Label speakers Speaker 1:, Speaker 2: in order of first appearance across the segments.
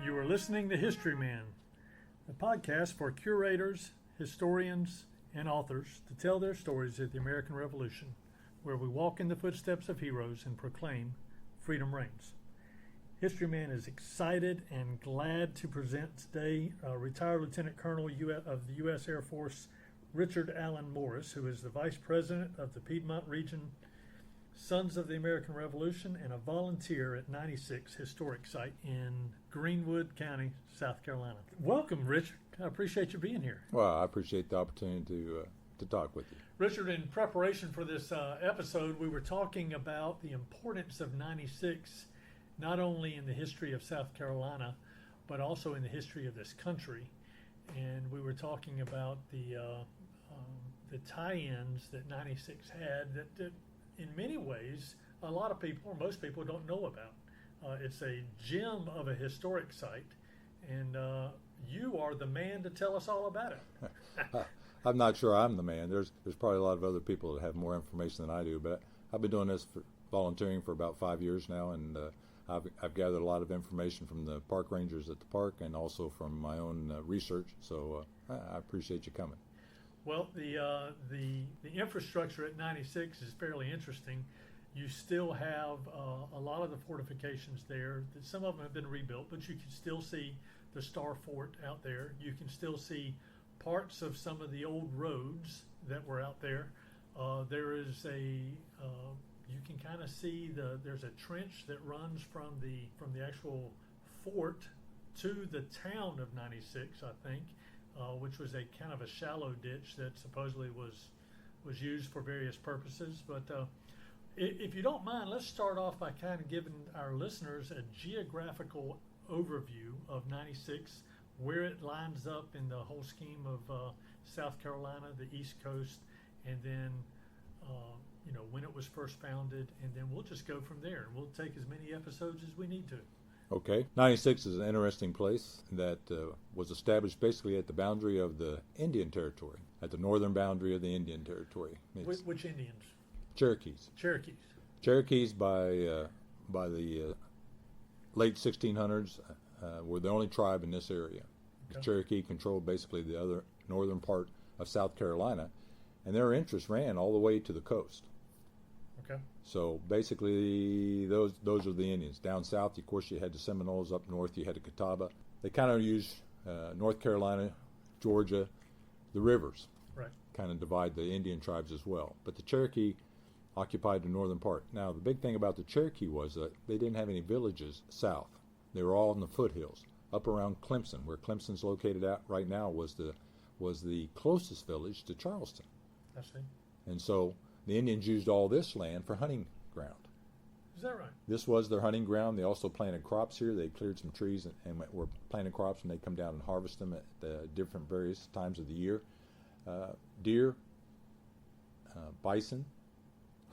Speaker 1: You are listening to Historyman, a podcast for curators, historians, and authors to tell their stories of the American Revolution, where we walk in the footsteps of heroes and proclaim freedom reigns. Historyman is excited and glad to present today retired Lieutenant Colonel of the U.S. Air Force Richard Allen Morris, who is the Vice President of the Piedmont Region Sons of the American Revolution and a volunteer at 96 Historic Site in Greenwood County, South Carolina. Welcome, Richard. I appreciate you being here.
Speaker 2: Well, I appreciate the opportunity to talk with you.
Speaker 1: Richard, in preparation for this episode, we were talking about the importance of 96, not only in the history of South Carolina, but also in the history of this country. And we were talking about the tie-ins that 96 had that in many ways, a lot of people, or most people, don't know about. It's a gem of a historic site, and you are the man to tell us all about it.
Speaker 2: I'm not sure I'm the man. There's probably a lot of other people that have more information than I do, but I've been doing this volunteering for about 5 years now, and I've gathered a lot of information from the park rangers at the park and also from my own research, so I appreciate you coming.
Speaker 1: Well, the infrastructure at 96 is fairly interesting. You still have a lot of the fortifications there. Some of them have been rebuilt, but you can still see the Star Fort out there. You can still see parts of some of the old roads that were out there. There is you can kind of see there's a trench that runs from the actual fort to the town of 96, I think. Which was a kind of a shallow ditch that supposedly was used for various purposes. But if you don't mind, let's start off by kind of giving our listeners a geographical overview of 96, where it lines up in the whole scheme of South Carolina, the East Coast, and then when it was first founded, and then we'll just go from there. And we'll take as many episodes as we need to.
Speaker 2: Okay. 96 is an interesting place that was established basically at the boundary of the Indian Territory, at the northern boundary of the Indian Territory.
Speaker 1: Which Indians?
Speaker 2: Cherokees. Cherokees by the late 1600s were the only tribe in this area. Okay. The Cherokee controlled basically the other northern part of South Carolina, and their interests ran all the way to the coast.
Speaker 1: Okay.
Speaker 2: So basically, those are the Indians. Down south, of course, you had the Seminoles. Up north, you had the Catawba. They kind of used North Carolina, Georgia, the rivers.
Speaker 1: Right.
Speaker 2: Kind of divide the Indian tribes as well. But the Cherokee occupied the northern part. Now, the big thing about the Cherokee was that they didn't have any villages south. They were all in the foothills, up around Clemson, where Clemson's located at right now was the closest village to Charleston.
Speaker 1: I see.
Speaker 2: And so the Indians used all this land for hunting ground.
Speaker 1: Is that right?
Speaker 2: This was their hunting ground. They also planted crops here. They cleared some trees and were planting crops, and they come down and harvest them at the different various times of the year. Deer, bison,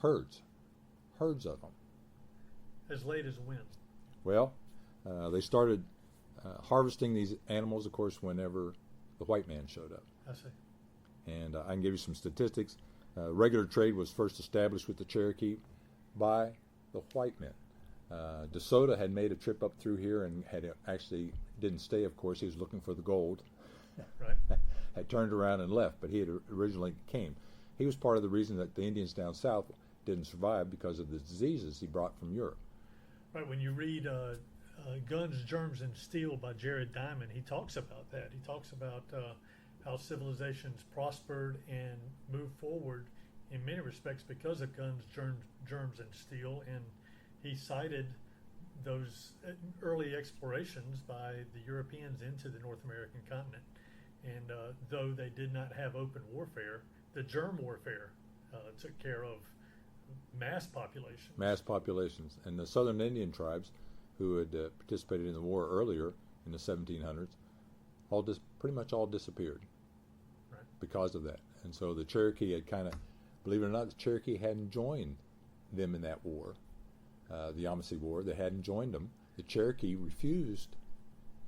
Speaker 2: herds of them.
Speaker 1: As late as when?
Speaker 2: Well, they started harvesting these animals, of course, whenever the white man showed up.
Speaker 1: I see.
Speaker 2: And I can give you some statistics. Regular trade was first established with the Cherokee by the white men. DeSoto had made a trip up through here and didn't stay, of course. He was looking for the gold.
Speaker 1: Right.
Speaker 2: Had turned around and left, but he had originally came. He was part of the reason that the Indians down south didn't survive because of the diseases he brought from Europe.
Speaker 1: Right. When you read Guns, Germs, and Steel by Jared Diamond, he talks about that. He talks about how civilizations prospered and moved forward in many respects because of guns, germs, and steel. And he cited those early explorations by the Europeans into the North American continent. And though they did not have open warfare, the germ warfare took care of mass populations.
Speaker 2: Mass populations. And the southern Indian tribes who had participated in the war earlier in the 1700s pretty much all disappeared.
Speaker 1: Right.
Speaker 2: Because of that. And so the Cherokee had kind of, believe it or not, the Cherokee hadn't joined them in that war, the Yamasee War. They hadn't joined them. The Cherokee refused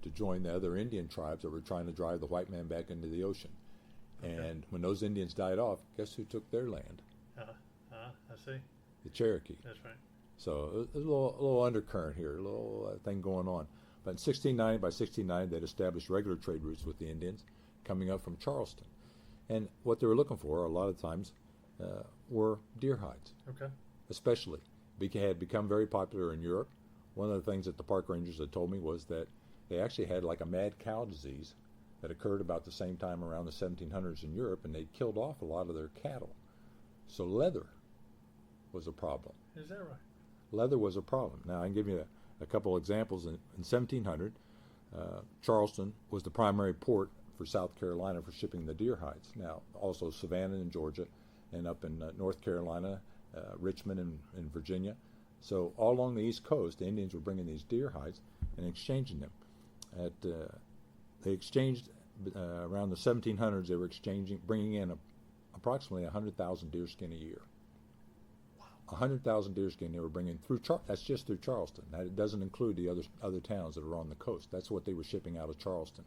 Speaker 2: to join the other Indian tribes that were trying to drive the white man back into the ocean. Okay. And when those Indians died off, guess who took their land?
Speaker 1: I see.
Speaker 2: The Cherokee.
Speaker 1: That's right.
Speaker 2: So there's a little undercurrent here, a little thing going on. But in 1690, by 1690, they'd established regular trade routes with the Indians coming up from Charleston. And what they were looking for a lot of times were deer hides,
Speaker 1: Okay.
Speaker 2: especially. Had become very popular in Europe. One of the things that the park rangers had told me was that they actually had like a mad cow disease that occurred about the same time around the 1700s in Europe, and they killed off a lot of their cattle. So leather was a problem.
Speaker 1: Is that right?
Speaker 2: Leather was a problem. Now, I can give you a couple examples. In 1700, Charleston was the primary port for South Carolina for shipping the deer hides. Now, also Savannah in Georgia, and up in North Carolina, Richmond in Virginia. So all along the East Coast, the Indians were bringing these deer hides and exchanging them. They exchanged around the 1700s. They were bringing in approximately 100,000 deer skin a year. 100,000 deer skin they were bringing through. That's just through Charleston. That doesn't include the other towns that are on the coast. That's what they were shipping out of Charleston.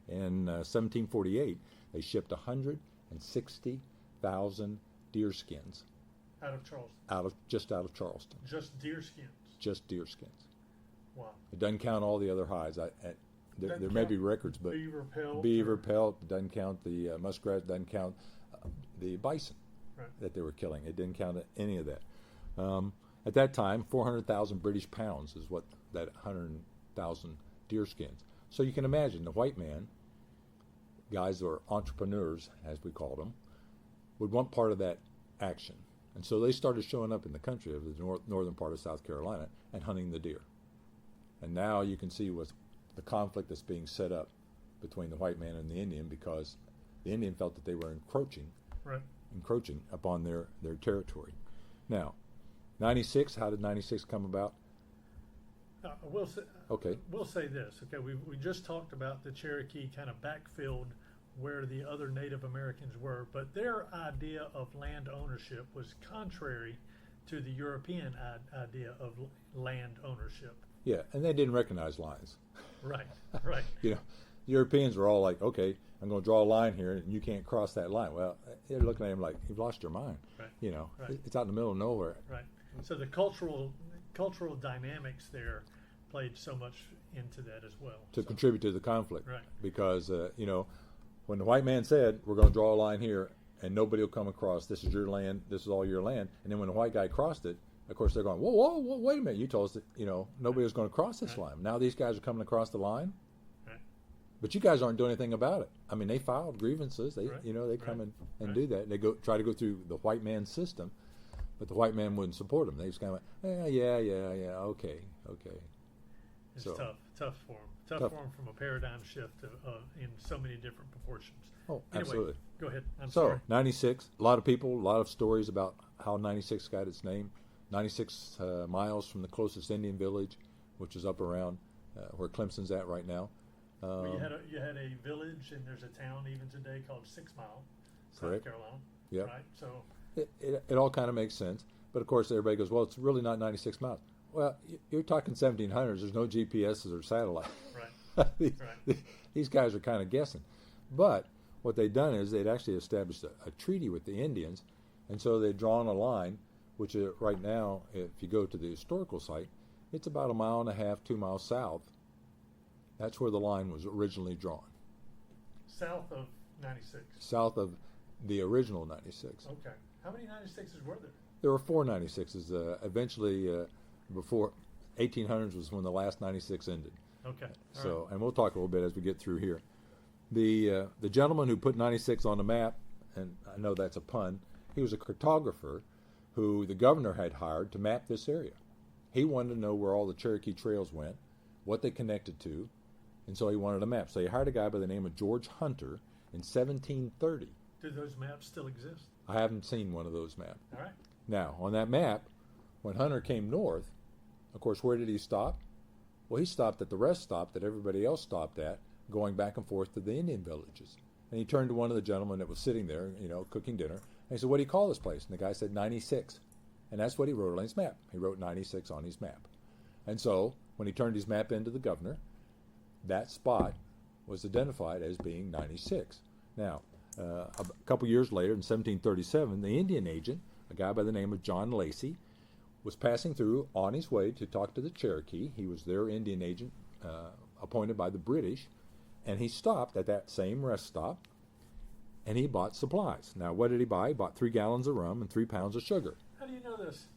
Speaker 2: In 1748, they shipped 160,000 deer skins
Speaker 1: Out of Charleston.
Speaker 2: Just out of Charleston.
Speaker 1: Just deer skins.
Speaker 2: Just deer skins.
Speaker 1: Wow.
Speaker 2: It doesn't count all the other hides. There may be records, but
Speaker 1: beaver
Speaker 2: pelt doesn't count. The muskrat doesn't count. The bison
Speaker 1: Right.
Speaker 2: that they were killing. It didn't count any of that. At that time, 400,000 British pounds is what that 100,000 deer skins. So you can imagine the white man, guys or entrepreneurs, as we called them, would want part of that action. And so they started showing up in the country of the northern part of South Carolina and hunting the deer. And now you can see what the conflict that's being set up between the white man and the Indian, because the Indian felt that they were encroaching upon their territory. Now, 96, how did 96 come about?
Speaker 1: We'll say,
Speaker 2: Okay.
Speaker 1: We'll say this. Okay, we just talked about the Cherokee kind of backfilled where the other Native Americans were, but their idea of land ownership was contrary to the European idea of land ownership.
Speaker 2: Yeah, and they didn't recognize lines.
Speaker 1: Right, right.
Speaker 2: Europeans were all like, okay, I'm going to draw a line here, and you can't cross that line. Well, they're looking at him like, you've lost your mind.
Speaker 1: Right. Right.
Speaker 2: It's out in the middle of nowhere.
Speaker 1: Right. So the cultural dynamics there played so much into that as well.
Speaker 2: To contribute to the conflict.
Speaker 1: Right.
Speaker 2: Because, when the white man said, we're going to draw a line here, and nobody will come across, this is your land, this is all your land, and then when the white guy crossed it, of course they're going, whoa, wait a minute, you told us that, nobody was going to cross this line. Now these guys are coming across the line. But you guys aren't doing anything about it. I mean, they filed grievances. They, they come and do that. They try to go through the white man's system, but the white man wouldn't support them. They just kind of went, okay.
Speaker 1: It's tough for them. Tough for them from a paradigm shift in so many different proportions.
Speaker 2: Oh,
Speaker 1: anyway,
Speaker 2: absolutely.
Speaker 1: Go ahead. I'm
Speaker 2: so,
Speaker 1: sorry.
Speaker 2: 96, a lot of people, a lot of stories about how 96 got its name. 96 miles from the closest Indian village, which is up around where Clemson's at right now.
Speaker 1: Well, you had a village, and there's a town even today called 6 Mile, South
Speaker 2: Correct.
Speaker 1: Carolina.
Speaker 2: Yep.
Speaker 1: Right. So
Speaker 2: it all kind of makes sense, but of course everybody goes, well, it's really not 96 miles. Well, you're talking 1700s. There's no GPSs or satellite.
Speaker 1: Right.
Speaker 2: These guys are kind of guessing. But what they'd done is they'd actually established a treaty with the Indians, and so they'd drawn a line, which right now, if you go to the historical site, it's about 1.5 miles, 2 miles south. That's where the line was originally drawn.
Speaker 1: South of 96.
Speaker 2: South of the original 96.
Speaker 1: Okay. How many 96s were there?
Speaker 2: There were 4 96s. Eventually, before 1800s was when the last 96 ended.
Speaker 1: Okay.
Speaker 2: So, and we'll talk a little bit as we get through here. The gentleman who put 96 on the map, and I know that's a pun, he was a cartographer who the governor had hired to map this area. He wanted to know where all the Cherokee trails went, what they connected to, and so he wanted a map. So he hired a guy by the name of George Hunter in 1730.
Speaker 1: Do those maps still exist?
Speaker 2: I haven't seen one of those maps.
Speaker 1: All right.
Speaker 2: Now, on that map, when Hunter came north, of course, where did he stop? Well, he stopped at the rest stop that everybody else stopped at, going back and forth to the Indian villages. And he turned to one of the gentlemen that was sitting there, cooking dinner, and he said, what do you call this place? And the guy said 96. And that's what he wrote on his map. He wrote 96 on his map. And so, when he turned his map into the governor, that spot was identified as being 96. Now, a couple years later, in 1737, the Indian agent, a guy by the name of John Lacey, was passing through on his way to talk to the Cherokee. He was their Indian agent appointed by the British, and he stopped at that same rest stop, and he bought supplies. Now, what did he buy? He bought 3 gallons of rum and 3 pounds of sugar.
Speaker 1: How do you know this?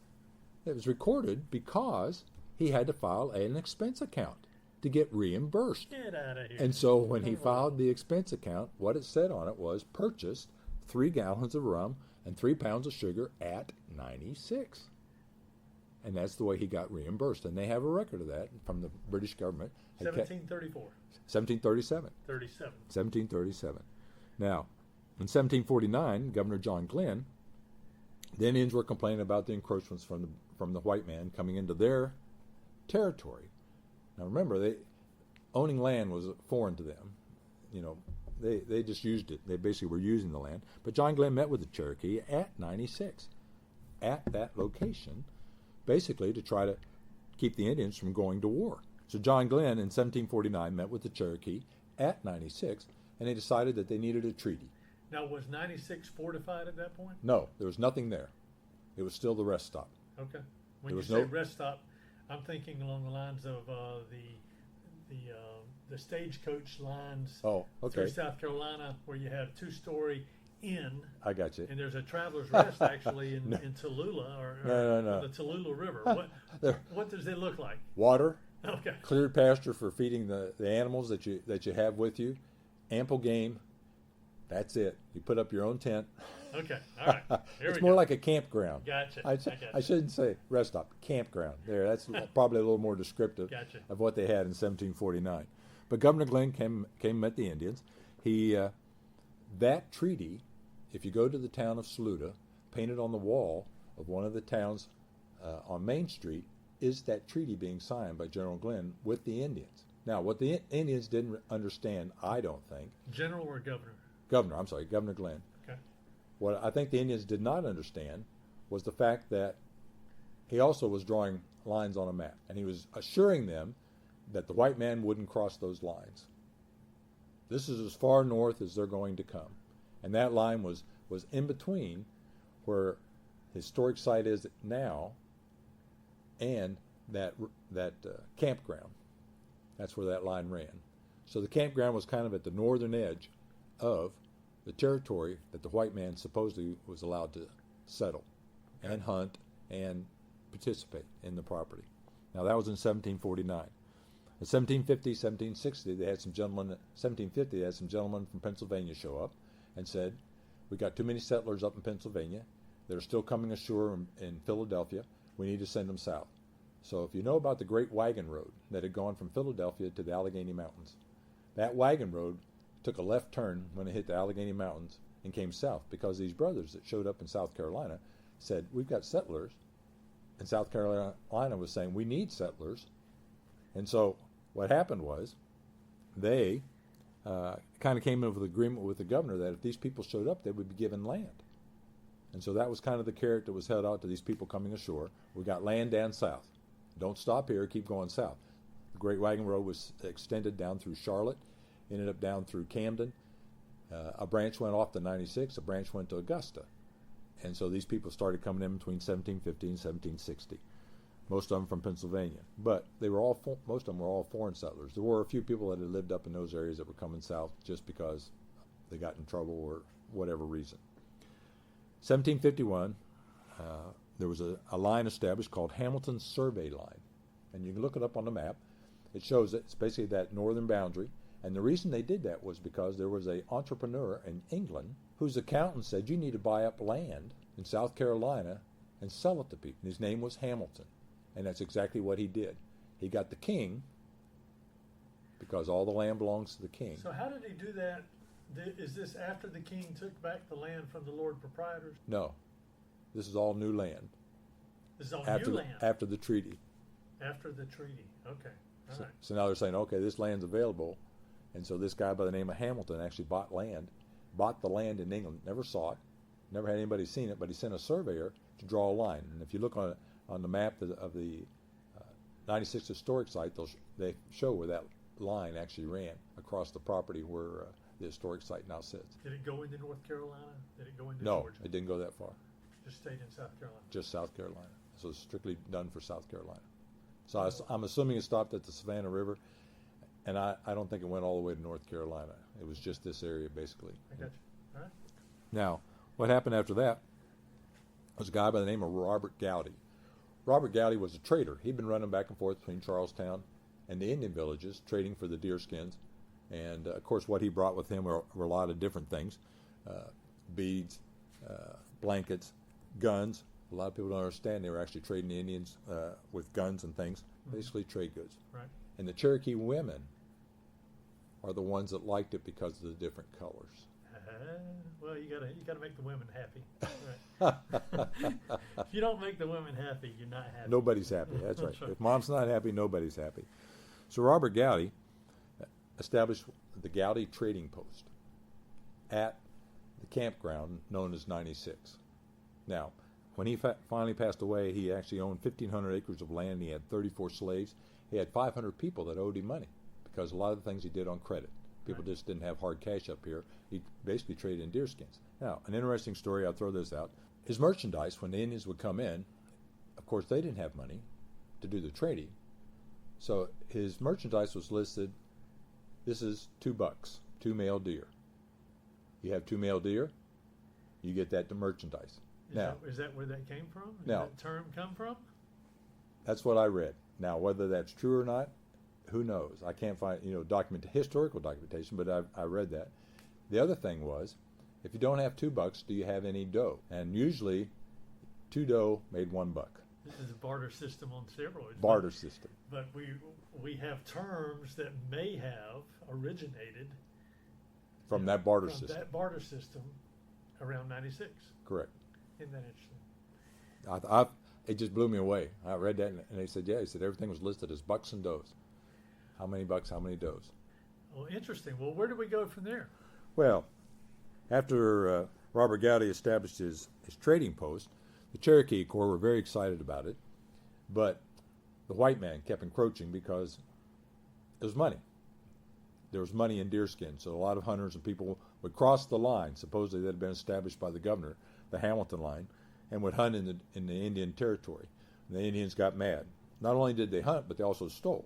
Speaker 2: It was recorded because he had to file an expense account to get reimbursed.
Speaker 1: Get out of here.
Speaker 2: And so when he filed the expense account, what it said on it was purchased 3 gallons of rum and 3 pounds of sugar at 96. And that's the way he got reimbursed. And they have a record of that from the British government.
Speaker 1: 1734.
Speaker 2: 1737. 1737. Now, in 1749, Governor John Glenn, the Indians were complaining about the encroachments from the white man coming into their territory. Now remember, owning land was foreign to them. You know, they just used it. They basically were using the land. But John Glenn met with the Cherokee at 96, at that location, basically to try to keep the Indians from going to war. So John Glenn in 1749 met with the Cherokee at 96, and they decided that they needed a treaty.
Speaker 1: Now, was 96 fortified at that point?
Speaker 2: No, there was nothing there. It was still the rest stop.
Speaker 1: Okay. When
Speaker 2: There
Speaker 1: you
Speaker 2: was
Speaker 1: say
Speaker 2: no-
Speaker 1: rest stop, I'm thinking along the lines of the stagecoach lines
Speaker 2: Oh,
Speaker 1: through
Speaker 2: okay.
Speaker 1: South Carolina, where you have 2-story inn,
Speaker 2: I got you.
Speaker 1: and there's a traveler's rest actually in,
Speaker 2: No.
Speaker 1: in Tallulah or
Speaker 2: No.
Speaker 1: the Tallulah River.
Speaker 2: There-
Speaker 1: What does it look like?
Speaker 2: Water,
Speaker 1: Okay.
Speaker 2: cleared pasture for feeding the animals that you have with you, ample game. That's it. You put up your own tent.
Speaker 1: Okay. All right. Here
Speaker 2: It's
Speaker 1: we
Speaker 2: more
Speaker 1: go.
Speaker 2: like a campground.
Speaker 1: Gotcha.
Speaker 2: I shouldn't say rest stop, campground. There, that's probably a little more descriptive
Speaker 1: Gotcha.
Speaker 2: of what they had in 1749. But Governor Glenn came and met the Indians. He that treaty, if you go to the town of Saluda, painted on the wall of one of the towns on Main Street, is that treaty being signed by General Glenn with the Indians. Now, what the Indians didn't understand, I don't think,
Speaker 1: General or governor?
Speaker 2: Governor Glenn.
Speaker 1: Okay.
Speaker 2: What I think the Indians did not understand was the fact that he also was drawing lines on a map, and he was assuring them that the white man wouldn't cross those lines. This is as far north as they're going to come. And that line was in between where the historic site is now and that campground. That's where that line ran. So the campground was kind of at the northern edge of the territory that the white man supposedly was allowed to settle and hunt and participate in the property. Now that was in 1749. In 1750, 1760, they had some gentlemen. 1750, they had some gentlemen from Pennsylvania show up and said, "We got too many settlers up in Pennsylvania. They're still coming ashore in Philadelphia. We need to send them south." So if you know about the Great Wagon Road that had gone from Philadelphia to the Allegheny Mountains, that wagon road took a left turn when it hit the Allegheny Mountains and came south, because these brothers that showed up in South Carolina said, "We've got settlers," and South Carolina was saying, "We need settlers." And so what happened was they kind of came into an agreement with the governor that if these people showed up, they would be given land. And so that was kind of the carrot that was held out to these people coming ashore. We got land down south. Don't stop here, keep going south. The Great Wagon Road was extended down through Charlotte, ended up down through Camden. A branch went off to 96, a branch went to Augusta. And so these people started coming in between 1750 and 1760. Most of them from Pennsylvania. But they were most of them were all foreign settlers. There were a few people that had lived up in those areas that were coming south just because they got in trouble or whatever reason. 1751, there was a line established called Hamilton's Survey Line. And you can look it up on the map. It shows it's basically that northern boundary. And the reason they did that was because there was an entrepreneur in England whose accountant said, "You need to buy up land in South Carolina and sell it to people." And his name was Hamilton. And that's exactly what he did. He got the king, because all the land belongs to the king.
Speaker 1: So how did he do that? Is this after the king took back the land from the Lord proprietors?
Speaker 2: No. This is all new land.
Speaker 1: This is all
Speaker 2: After
Speaker 1: new
Speaker 2: the,
Speaker 1: land.
Speaker 2: after the treaty.
Speaker 1: After the treaty. Okay. All right.
Speaker 2: So now they're saying, okay, this land's available. And so this guy by the name of Hamilton actually bought the land in England, never saw it, never had anybody seen it, but he sent a surveyor to draw a line. And if you look on the map of the 96 historic site, they show where that line actually ran across the property where the historic site now sits.
Speaker 1: Did it go into North Carolina? Did it go into
Speaker 2: No,
Speaker 1: Georgia?
Speaker 2: it didn't go that far.
Speaker 1: Just stayed in South Carolina.
Speaker 2: Just South Carolina. So it's strictly done for South Carolina. So I'm assuming it stopped at the Savannah River. And I don't think it went all the way to North Carolina. It was just this area, basically.
Speaker 1: I got you. All right.
Speaker 2: Now, what happened after that was a guy by the name of Robert Gowdy. Robert Gowdy was a trader. He'd been running back and forth between Charlestown and the Indian villages, trading for the deerskins. And, of course, what he brought with him were a lot of different things. Beads, blankets, guns. A lot of people don't understand they were actually trading the Indians with guns and things, basically trade goods.
Speaker 1: Right. And
Speaker 2: the Cherokee women are the ones that liked it because of the different colors.
Speaker 1: Well, you gotta make the women happy. Right. If you don't make the women happy, you're not happy.
Speaker 2: Nobody's happy. That's right. If mom's not happy, nobody's happy. So Robert Gowdy established the Gowdy Trading Post at the campground known as 96. Now, when he finally passed away, he actually owned 1,500 acres of land. He had 34 slaves. He had 500 people that owed him money because a lot of the things he did on credit. People just didn't have hard cash up here. He basically traded in deerskins. Now, an interesting story, I'll throw this out. His merchandise, when the Indians would come in, of course, they didn't have money to do the trading. So his merchandise was listed, this is $2, 2 male deer. You have 2 male deer, you get that to merchandise.
Speaker 1: Is that where that came from?
Speaker 2: Now,
Speaker 1: that term come from?
Speaker 2: That's what I read. Now, whether that's true or not, who knows? I can't find, historical documentation, but I read that. The other thing was, if you don't have $2, do you have any dough? And usually, 2 dough made $1.
Speaker 1: This is a barter system on steroids.
Speaker 2: Barter system.
Speaker 1: But we have terms that may have originated
Speaker 2: from that barter system.
Speaker 1: That barter system around 96.
Speaker 2: Correct.
Speaker 1: Isn't that interesting?
Speaker 2: It just blew me away. I read that, and they said, he said everything was listed as bucks and does. How many bucks, how many does?
Speaker 1: Well, interesting. Well, where do we go from there?
Speaker 2: Well, after Robert Gowdy established his trading post, the Cherokee Corps were very excited about it, but the white man kept encroaching because it was money. There was money in deerskin, so a lot of hunters and people would cross the line, supposedly that had been established by the governor, the Hamilton line, and would hunt in the Indian territory. And the Indians got mad. Not only did they hunt, but they also stole.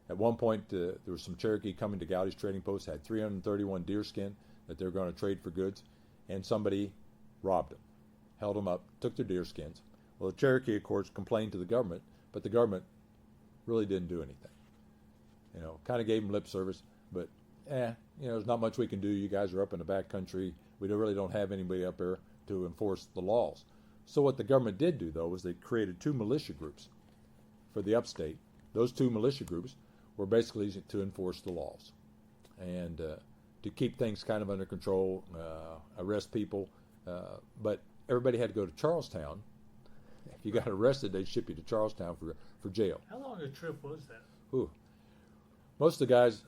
Speaker 2: At one point, there was some Cherokee coming to Gowdy's trading post, had 331 deerskin that they were going to trade for goods, and somebody robbed them, held them up, took their deerskins. Well, the Cherokee, of course, complained to the government, but the government really didn't do anything. Kind of gave them lip service, but there's not much we can do. You guys are up in the back country. We really don't have anybody up there to enforce the laws. So what the government did do, though, was they created 2 militia groups for the upstate. Those 2 militia groups were basically to enforce the laws and to keep things kind of under control, arrest people. But everybody had to go to Charlestown. If you got arrested, they'd ship you to Charlestown for jail.
Speaker 1: How long a trip was that?
Speaker 2: Ooh. Most of the guys,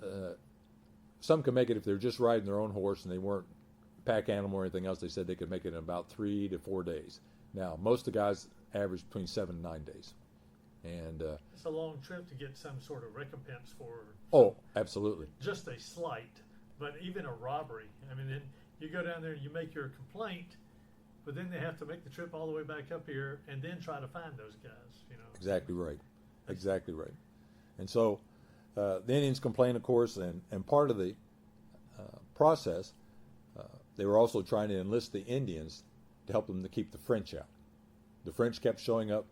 Speaker 2: some could make it if they were just riding their own horse and they weren't pack animal or anything else. They said they could make it in about 3 to 4 days. Now, most of the guys average between 7 and 9 days. And
Speaker 1: it's a long trip to get some sort of recompense for.
Speaker 2: Oh, absolutely.
Speaker 1: Just a slight, but even a robbery. I mean, then you go down there and you make your complaint, but then they have to make the trip all the way back up here and then try to find those guys.
Speaker 2: Exactly right. Exactly right. And so the Indians complained, of course, and part of the process, they were also trying to enlist the Indians to help them to keep the French out. The French kept showing up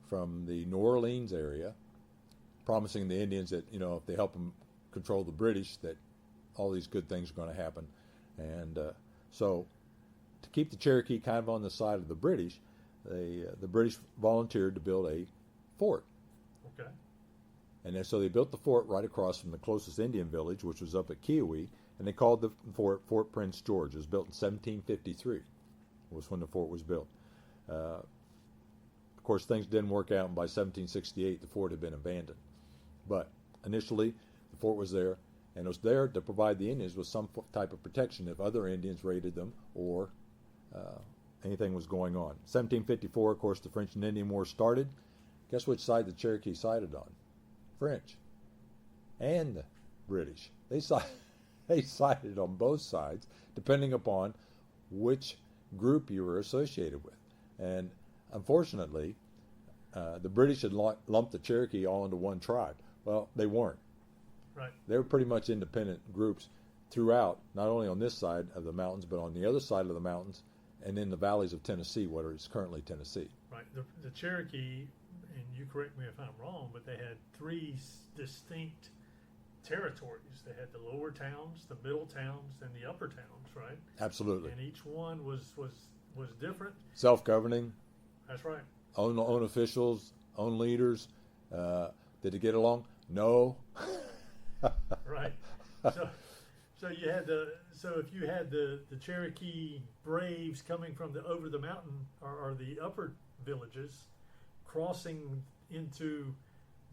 Speaker 2: from the New Orleans area, promising the Indians that, if they help them control the British, that all these good things are going to happen. And so to keep the Cherokee kind of on the side of the British, the British volunteered to build a fort.
Speaker 1: Okay.
Speaker 2: And then so they built the fort right across from the closest Indian village, which was up at Kiowee, and they called the fort Fort Prince George. It was built in 1753, was when the fort was built. Of course, things didn't work out, and by 1768, the fort had been abandoned. But initially, the fort was there, and it was there to provide the Indians with some type of protection if other Indians raided them or anything was going on. 1754, of course, the French and Indian War started. Guess which side the Cherokee sided on? French and the British. They sided on both sides, depending upon which group you were associated with. And unfortunately, the British had lumped the Cherokee all into one tribe. Well, they weren't.
Speaker 1: Right.
Speaker 2: They were pretty much independent groups throughout, not only on this side of the mountains, but on the other side of the mountains and in the valleys of Tennessee, what is currently Tennessee.
Speaker 1: Right. The Cherokee, and you correct me if I'm wrong, but they had three distinct territories. They had the lower towns, the middle towns, and the upper towns, right?
Speaker 2: Absolutely.
Speaker 1: And each one was different.
Speaker 2: Self-governing,
Speaker 1: That's right.
Speaker 2: own officials, own leaders. Did it get along? No.
Speaker 1: Right. So you had if you had the Cherokee braves coming from over the mountain or the upper villages, crossing into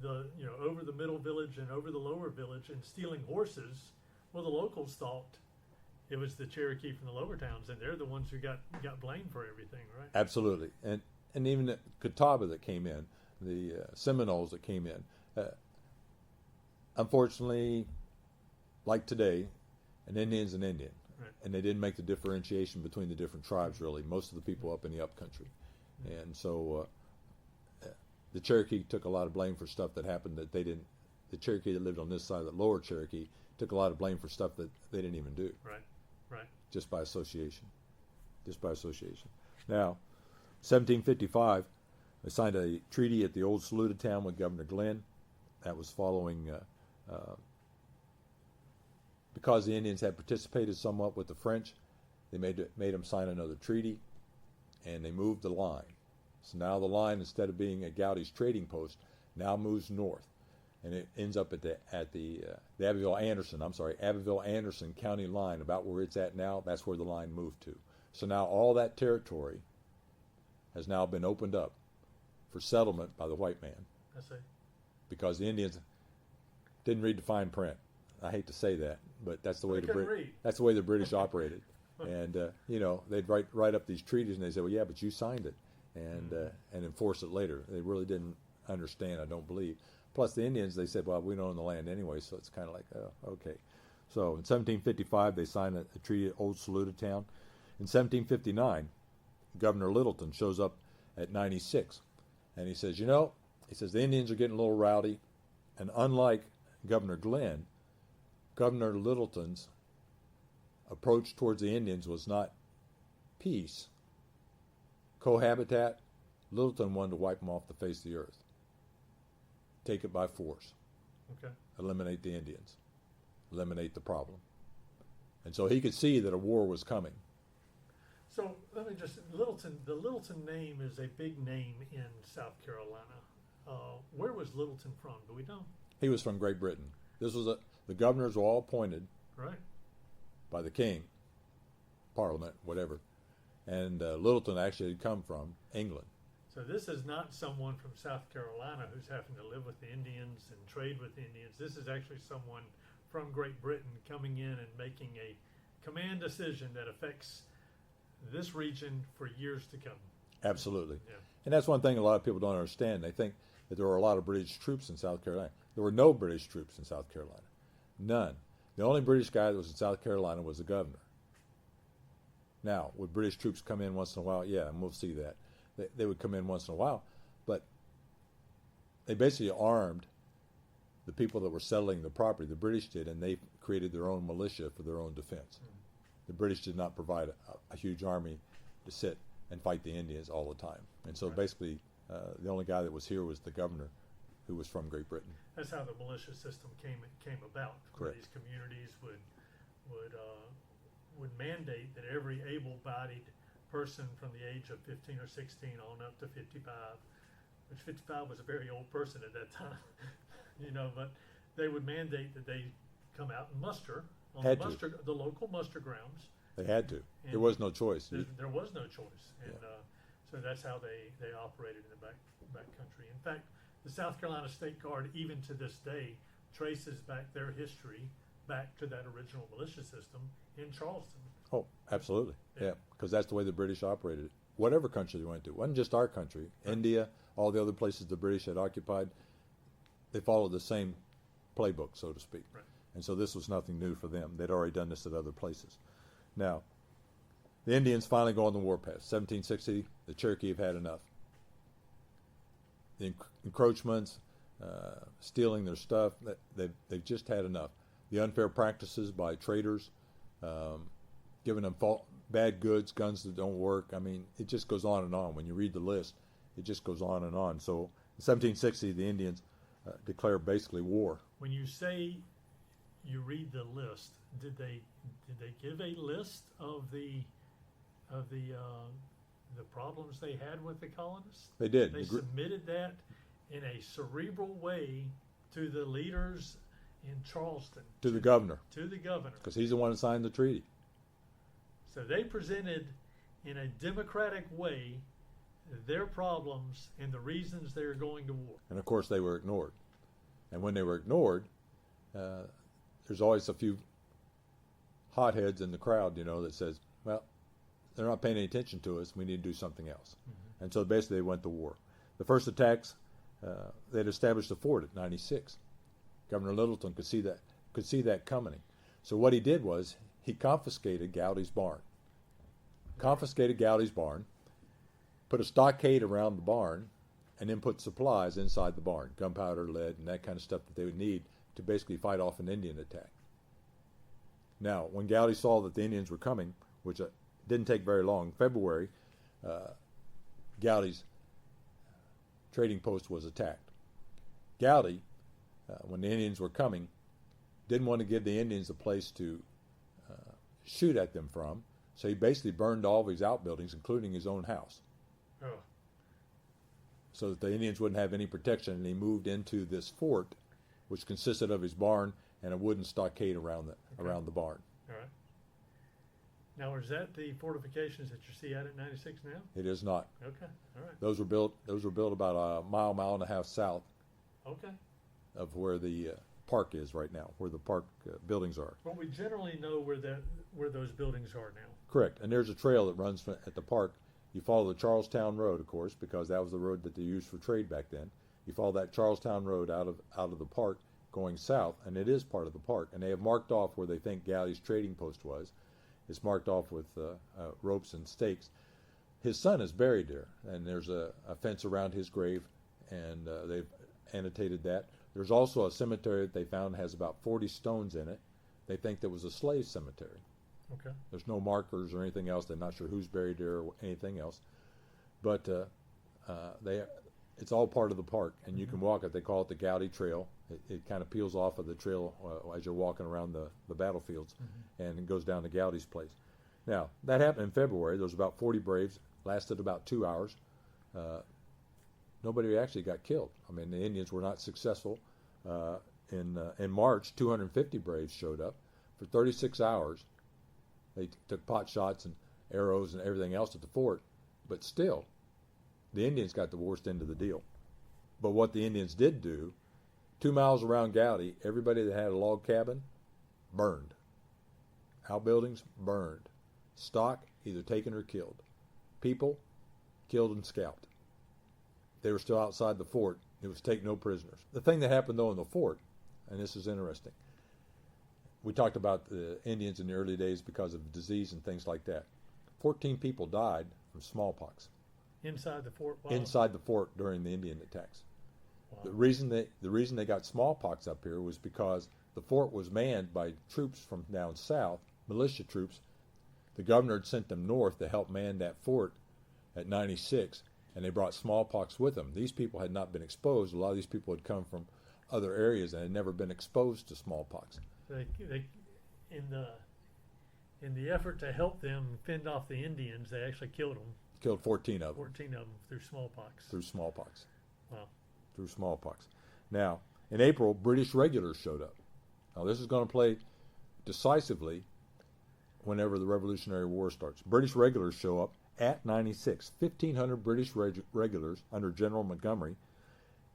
Speaker 1: the over the middle village and over the lower village and stealing horses, well, the locals thought it was the Cherokee from the lower towns, and they're the ones who got blamed for everything, right?
Speaker 2: Absolutely, and even the Catawba that came in, the Seminoles that came in. Unfortunately, like today, an Indian's an Indian,
Speaker 1: Right.
Speaker 2: and they didn't make the differentiation between the different tribes. Really, most of the people up in the upcountry, and so the Cherokee took a lot of blame for stuff that happened that they didn't. The Cherokee that lived on this side, the lower Cherokee, took a lot of blame for stuff that they didn't even do.
Speaker 1: Right. Right.
Speaker 2: Just by association. Now, 1755, they signed a treaty at the old Saluda town with Governor Glenn. That was following, because the Indians had participated somewhat with the French, they made them sign another treaty, and they moved the line. So now the line, instead of being at Gowdy's trading post, now moves north, and it ends up at the Abbeville-Anderson county line, about where it's at now. That's where the line moved to. So now all that territory has now been opened up for settlement by the white man,
Speaker 1: I see.
Speaker 2: because the Indians didn't read the fine print. I hate to say that, but that's the way that's the way the British operated. And they'd write up these treaties, and they say, "Well, yeah, but you signed it," and enforce it later. They really didn't understand, I don't believe. Plus, the Indians, they said, "Well, we don't own the land anyway," so it's kind of like, oh, okay. So in 1755, they signed a treaty at Old Saluda town. In 1759, Governor Littleton shows up at 96, and he says, the Indians are getting a little rowdy, and unlike Governor Glenn, Governor Littleton's approach towards the Indians was not peace, cohabitat. Littleton wanted to wipe them off the face of the earth, take it by force,
Speaker 1: Okay.
Speaker 2: eliminate the Indians, eliminate the problem. And so he could see that a war was coming.
Speaker 1: So let me just the Littleton name is a big name in South Carolina. Where was Littleton from? Do we know?
Speaker 2: He was from Great Britain. The governors were all appointed
Speaker 1: Right.
Speaker 2: by the king, Parliament, whatever. And Littleton actually had come from England.
Speaker 1: So this is not someone from South Carolina who's having to live with the Indians and trade with the Indians. This is actually someone from Great Britain coming in and making a command decision that affects this region for years to come.
Speaker 2: Absolutely.
Speaker 1: Yeah.
Speaker 2: And that's one thing a lot of people don't understand. They think that there were a lot of British troops in South Carolina. There were no British troops in South Carolina. None. The only British guy that was in South Carolina was the governor. Now, would British troops come in once in a while? Yeah, and we'll see that. They would come in once in a while, but they basically armed the people that were settling the property. The British did, and they created their own militia for their own defense. The British did not provide a huge army to sit and fight the Indians all the time. And so basically, the only guy that was here was the governor, who was from Great Britain.
Speaker 1: That's how the militia system came about. Where
Speaker 2: Correct.
Speaker 1: these communities would mandate that every able-bodied person from the age of 15 or 16 on up to 55, which 55 was a very old person at that time, but they would mandate that they come out and muster on the local muster grounds.
Speaker 2: They had to. There was no choice.
Speaker 1: There was no choice, and so that's how they operated in the back country. In fact, the South Carolina State Guard, even to this day, traces back their history back to that original militia system in Charleston.
Speaker 2: Oh, absolutely. Yeah, because that's the way the British operated. Whatever country they went to. It wasn't just our country. Right. India, all the other places the British had occupied, they followed the same playbook, so to speak.
Speaker 1: Right.
Speaker 2: And so this was nothing new for them. They'd already done this at other places. Now, the Indians finally go on the warpath. 1760, the Cherokee have had enough. The encroachments, stealing their stuff. They've just had enough. The unfair practices by traders, giving them bad goods, guns that don't work. I mean, it just goes on and on. When you read the list, it just goes on and on. So in 1760, the Indians declare basically war.
Speaker 1: When you say you read the list, did they give a list of the problems they had with the colonists?
Speaker 2: They did.
Speaker 1: They submitted that in a cerebral way to the leaders in Charleston.
Speaker 2: To the governor.
Speaker 1: To the governor.
Speaker 2: Because he's the one that signed the treaty.
Speaker 1: So they presented in a democratic way their problems and the reasons they're going to war.
Speaker 2: And of course they were ignored. And when they were ignored, there's always a few hotheads in the crowd, that says, well, they're not paying any attention to us. We need to do something else. Mm-hmm. And so basically they went to war. The first attacks, they'd established a fort at 96. Governor Littleton could see that coming. So what he did was he confiscated Gowdy's barn. Put a stockade around the barn, and then put supplies inside the barn, gunpowder, lead, and that kind of stuff that they would need to basically fight off an Indian attack. Now, when Gowdy saw that the Indians were coming, which didn't take very long, February, Gowdy's trading post was attacked. Gowdy, when the Indians were coming, didn't want to give the Indians a place to shoot at them from, so he basically burned all of his outbuildings, including his own house.
Speaker 1: Oh.
Speaker 2: So that the Indians wouldn't have any protection, and he moved into this fort, which consisted of his barn and a wooden stockade around the barn.
Speaker 1: All right. Now, is that the fortifications that you see out at 96 now?
Speaker 2: It is not.
Speaker 1: Okay. All right.
Speaker 2: Those were built about a mile and a half south.
Speaker 1: Okay.
Speaker 2: Of where the park is right now, where the park buildings are.
Speaker 1: Well, we generally know where those buildings are now.
Speaker 2: Correct. And there's a trail that runs at the park. You follow the Charlestown Road, of course, because that was the road that they used for trade back then. You follow that Charlestown Road out of the park going south, and it is part of the park. And they have marked off where they think Gowdy's trading post was. It's marked off with ropes and stakes. His son is buried there, and there's a fence around his grave, and they've annotated that. There's also a cemetery that they found has about 40 stones in it. They think that was a slave cemetery.
Speaker 1: Okay. There's
Speaker 2: no markers or anything else. They're not sure who's buried there or anything else. But it's all part of the park, and you can walk it. They call it the Gowdy Trail. It kind of peels off of the trail as you're walking around the battlefields, and it goes down to Gowdy's place. Now, that happened in February. There was about 40 Braves, lasted about 2 hours. Nobody actually got killed. I mean, the Indians were not successful. In March, 250 Braves showed up. For 36 hours, they took pot shots and arrows and everything else at the fort. But still, the Indians got the worst end of the deal. But what the Indians did do, 2 miles around Gowdy, everybody that had a log cabin, burned. Outbuildings, burned. Stock, either taken or killed. People, killed and scalped. They were still outside the fort. It was take no prisoners. The thing that happened, though, in the fort, and this is interesting, we talked about the Indians in the early days because of disease and things like that. 14 people died from smallpox.
Speaker 1: Inside the fort? Wow.
Speaker 2: Inside the fort during the Indian attacks.
Speaker 1: Wow.
Speaker 2: The reason they got smallpox up here was because the fort was manned by troops from down south, militia troops. The governor had sent them north to help man that fort at 96, and they brought smallpox with them. These people had not been exposed. A lot of these people had come from other areas and had never been exposed to smallpox.
Speaker 1: They in the effort to help them fend off the Indians, they actually killed them.
Speaker 2: Killed 14 of them.
Speaker 1: 14 of them through smallpox.
Speaker 2: Through smallpox.
Speaker 1: Wow.
Speaker 2: Through smallpox. Now, in April, British regulars showed up. Now, this is going to play decisively whenever the Revolutionary War starts. British regulars show up at 96. 1,500 British regulars under General Montgomery.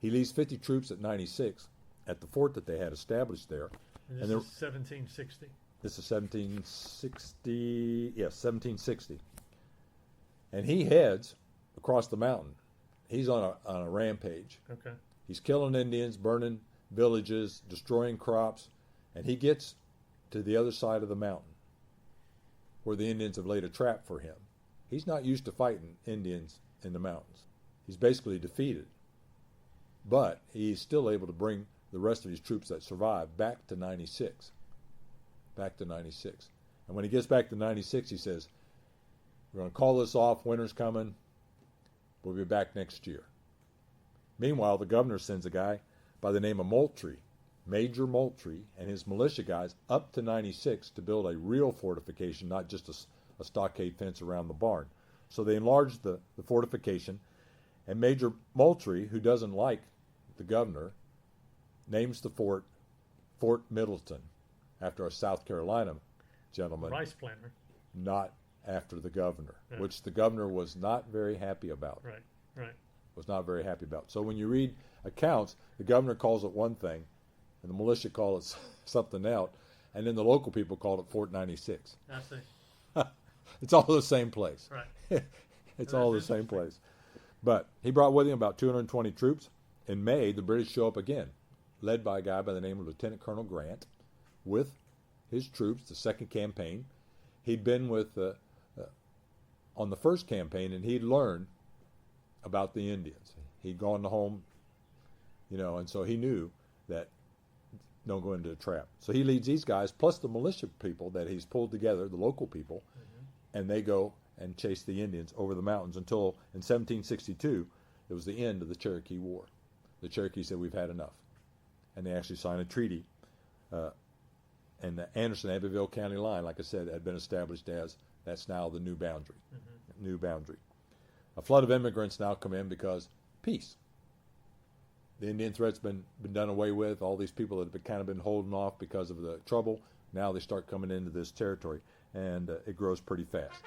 Speaker 2: He leaves 50 troops at 96 at the fort that they had established there.
Speaker 1: And this is 1760.
Speaker 2: This is 1760. Yes, 1760. And he heads across the mountain. He's on a rampage.
Speaker 1: Okay.
Speaker 2: He's killing Indians, burning villages, destroying crops, and he gets to the other side of the mountain where the Indians have laid a trap for him. He's not used to fighting Indians in the mountains. He's basically defeated. but he's still able to bring the rest of his troops that survived back to 96. Back to 96. And when he gets back to 96, he says, we're going to call this off. Winter's coming. We'll be back next year. Meanwhile, the governor sends a guy by the name of Moultrie, Major Moultrie, and his militia guys up to 96 to build a real fortification, not just a stockade fence around the barn. So they enlarged the fortification, and Major Moultrie, who doesn't like the governor, names the fort Fort Middleton after a South Carolina gentleman,
Speaker 1: Rice planter.
Speaker 2: not after the governor,
Speaker 1: Yeah.
Speaker 2: which the governor was not very happy about.
Speaker 1: Right, right.
Speaker 2: Was not very happy about. So when you read accounts, the governor calls it one thing, and the militia call it something else, and then the local people called it Fort 96.
Speaker 1: I see.
Speaker 2: It's all the same place.
Speaker 1: Right.
Speaker 2: It's
Speaker 1: Well,
Speaker 2: all the
Speaker 1: that's
Speaker 2: same
Speaker 1: interesting.
Speaker 2: place. But he brought with him about 220 troops. In May, the British show up again, led by a guy by the name of Lieutenant Colonel Grant, with his troops, the second campaign. He'd been with on the first campaign, and he'd learned about the Indians. He'd gone home, and so he knew that don't go into a trap. So he leads these guys, plus the militia people that he's pulled together, the local people, and they go and chase the Indians over the mountains until in 1762, it was the end of the Cherokee War. The Cherokee said, we've had enough. And they actually signed a treaty. And the Anderson-Abbeville County line, like I said, had been established as that's now the new boundary. New boundary. A flood of immigrants now come in because peace. The Indian threat's been done away with. All these people that have kind of been holding off because of the trouble, now they start coming into this territory, and it grows pretty fast.